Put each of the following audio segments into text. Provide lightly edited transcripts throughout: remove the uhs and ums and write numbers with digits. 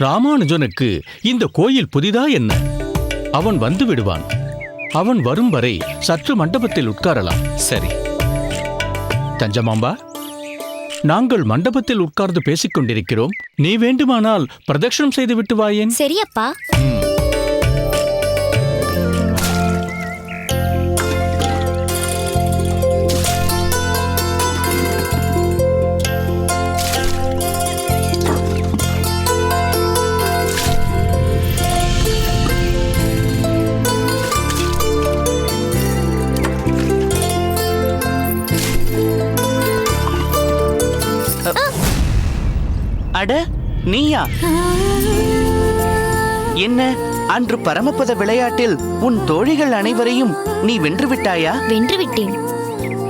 ராமானுஜனுக்கு இந்த கோயில் புதிதா என்ன? அவன் வந்து விடுவான். அவன் வரும் வரை சற்று மண்டபத்தில் உட்காரலாம். சரி. தஞ்சமாம்பா, நாங்கள் மண்டபத்தில் உட்கார்ந்து பேசிக் கொண்டிருக்கிறோம். நீ வேண்டுமானால் பிரதட்சணம் செய்து விட்டு வாயேன். சரியப்பா. அட, நீயா? என்ன, அன்று பரமபத விளையாட்டில் உன் தோழிகள் அனைவரையும் நீ வென்று விட்டாயா? வென்று விட்டேன்.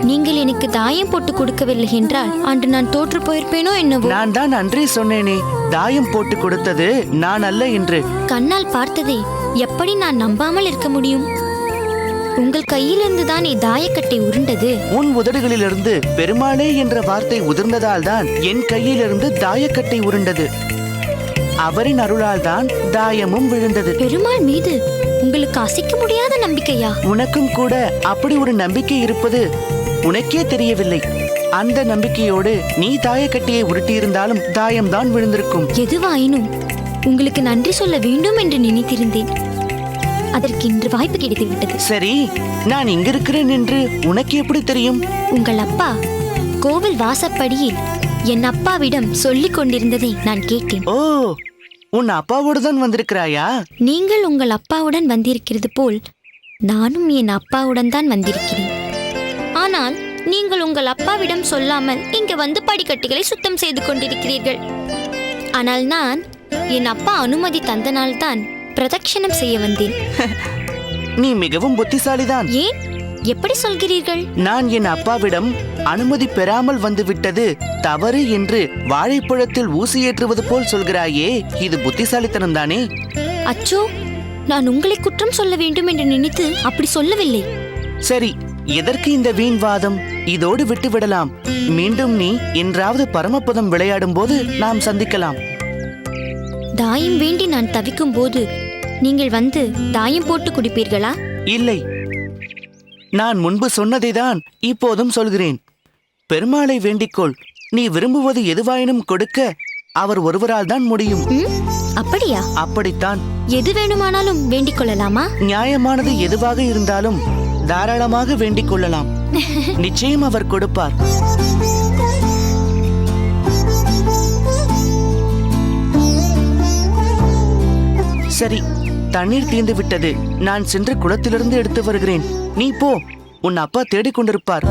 நீங்கள் எனக்கு தாயம் போட்டு கொடுக்கவில்லை என்றால் அன்று நான் தோற்று போயிருப்பேனோ என்னவோ. நான் தான் அன்றே சொன்னேனே, தாயம் போட்டு கொடுத்தது நான் அல்ல என்று. கண்ணால் பார்த்ததே எப்படி நான் நம்பாமல் இருக்க முடியும்? உங்கள் கையிலிருந்து தானே தாயக்கட்டை உருண்டது. உன் உதடுகளிலிருந்து பெருமாளே என்ற வார்த்தை உதிர்ந்ததால் தான் என் கையிலிருந்து தாயக்கட்டை உருண்டது. அவரின் அருளால் தான் தாயமும் விழுந்தது. பெருமாள் மீது உங்களுக்கு அசைக்க முடியாத நம்பிக்கையா? உனக்கும் கூட அப்படி ஒரு நம்பிக்கை இருப்பது உனக்கே தெரியவில்லை. அந்த நம்பிக்கையோடு நீ தாயக்கட்டையை உருட்டியிருந்தாலும் தாயம்தான் விழுந்திருக்கும். எதுவாயினும் உங்களுக்கு நன்றி சொல்ல வேண்டும் என்று நினைத்திருந்தேன். அதற்கு இன்று வாய்ப்பு கிடைத்து விட்டது. சரி, நான் இங்கிருக்கிறேன் என்று உனக்கு எப்படி தெரியும்? உங்கள் அப்பா கோவில் வாசப்படியில் என் அப்பாவிடம் சொல்லிக் கொண்டிருந்ததை நான் கேட்டேன். ஓ, உன் அப்பாவோடு தான் வந்திருக்கிறாயா? நீங்கள் உங்கள் அப்பாவுடன் வந்திருக்கிறது போல் நானும் என் அப்பாவுடன் தான் வந்திருக்கிறேன். ஆனால் நீங்கள் உங்கள் அப்பாவிடம் சொல்லாமல் இங்கு வந்து படிக்கட்டுகளை சுத்தம் செய்து கொண்டிருக்கிறீர்கள். ஆனால் நான் என் அப்பா அனுமதி தந்தனால்தான் பிரதட்சணம் செய்ய வந்தேன். நீ மிகவும் புத்திசாலிதான். ஏன், எப்படி சொல்கிறீர்கள்? நான் என் அப்பாவிடம் அனுமதி பெறாமல் வந்து விட்டது தவறு என்று வாழைப்பழத்தில் ஊசி ஏற்றுவது போல் சொல்கிறாயே, இது புத்திசாலித்தனம் தானே? அச்சோ, நான் உங்களை குற்றம் சொல்ல வேண்டும் என்று நினைத்து அப்படி சொல்லவில்லை. சரி, எதற்கு இந்த வீண் வாதம்? இதோடு விட்டு விடலாம். மீண்டும் நீ என்றாவது பரமபதம் விளையாடும் போது நாம் சந்திக்கலாம். தாயம் வேண்டி நான் தவிக்கும் போது நீங்கள் வந்து தாயம் போட்டு குடிப்பீர்களா? இல்லை, நான் முன்பு சொன்னதைதான் இப்போதும் சொல்கிறேன். பெருமாளை வேண்டிக்கொள். நீ விரும்புவது எதுவாயினும் கொடுக்க அவர் ஒருவரால் தான் முடியும். அப்படியா? அப்படித்தான். எது வேணுமானாலும் வேண்டிக் கொள்ளலாமா? நியாயமானது எதுவாக இருந்தாலும் தாராளமாக வேண்டிக் கொள்ளலாம். நிச்சயம் அவர் கொடுப்பார். சரி, தண்ணீர் தீர்ந்து விட்டது. நான் சென்று குளத்திலிருந்து எடுத்து வருகிறேன். நீ போ, உன் அப்பா தேடிக் கொண்டிருப்பார்.